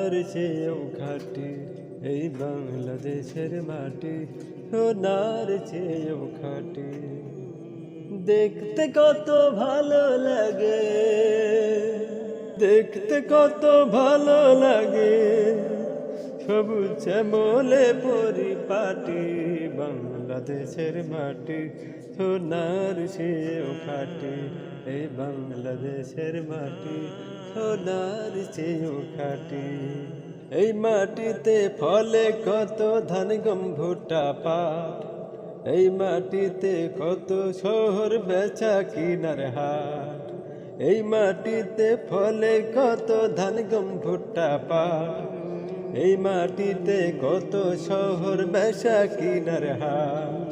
সোনার চেয়েও খাঁটি এই বাংলাদেশের মাটি, সোনার চেয়েও খাঁটি। দেখতে কত ভালো লাগে, দেখতে কত ভালো লাগে, সবুজ শ্যামলে পরিপাটি বাংলাদেশের মাটি, সোনার চেয়েও খাঁটি এই বাংলাদেশের মাটি, সোনার চেয়েও খাঁটি। এই মাটিতে ফলে কত ধান গম ভুট্টা পাট, এই মাটিতে কত শহর বেচা কিনার হাট, এই মাটিতে ফলে কত ধান গম ভুট্টা পাট, এই মাটিতে কত শহর বেচা কিনার হাট।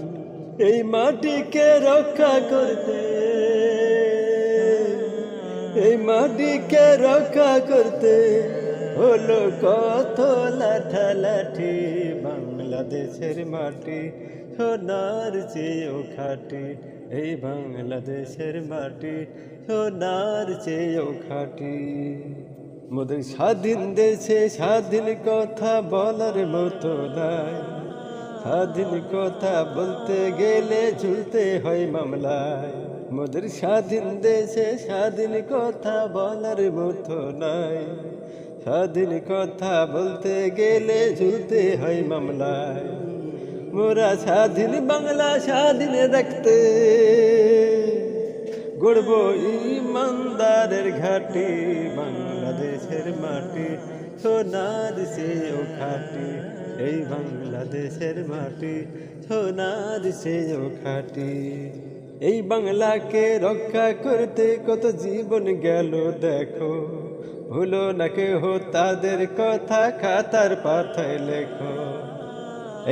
এই মাটিকে রক্ষা করতে, এই মাটিকে রক্ষা করতে হলো কত লাঠালাঠি বাংলাদেশের মাটি, সোনার চেয়েও খাঁটি এই বাংলাদেশের মাটি, সোনার চেয়েও খাঁটি। মোদের স্বাধীন দেশে স্বাধীন কথা বলার মতো নাই, স্বাধীন কথা বলতে গেলে ঝুলতে হয় মামলায়। মোদের স্বাধীন দেশে স্বাধীন কথা বলার মতো নাই, স্বাধীন কথা বলতে গেলে ঝুলতে হয় মামলায়। মোরা স্বাধীন বাংলা স্বাধীন রাখতে গড়ব ইমানদারের ঘাটি বাংলাদেশের মাটি, সোনার চেয়েও খাঁটি এই বাংলাদেশের মাটি, সোনার চেয়েও খাঁটি। এই বাংলাকে রক্ষা করতে কত জীবন গেল দেখো, ভুলো না কেহ তাদের কথা খাতার পাতায় লেখো।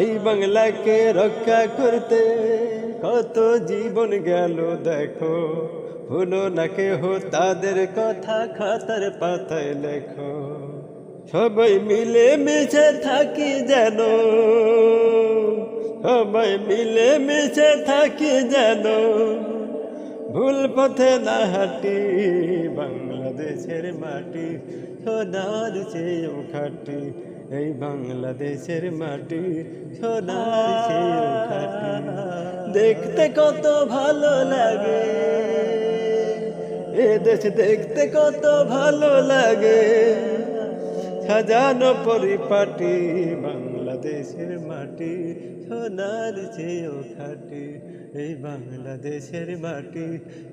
এই বাংলাকে রক্ষা করতে কত জীবন গেল দেখো, ভুলো না কেহ তাদের কথা খাতার পাতায় লেখো। সবাই মিলে মিশে থাকি যেন, সবাই মিলে মিশে থাকি যেন, ভুল পথে না হাঁটি বাংলাদেশের মাটি, সোনার চেয়েও খাঁটি এই বাংলাদেশের মাটি, সোনার চেয়েও খাঁটি। দেখতে কত ভালো লাগে, এ দেশ দেখতে কত ভালো লাগে, সাজানো পরিপাটি বাংলাদেশের মাটি, সোনার চেয়েও খাঁটি এই বাংলাদেশের মাটি,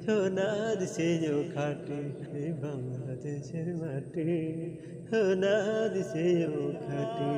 সোনার চেয়েও খাঁটি এই বাংলাদেশের মাটি, সোনার চেয়েও খাঁটি।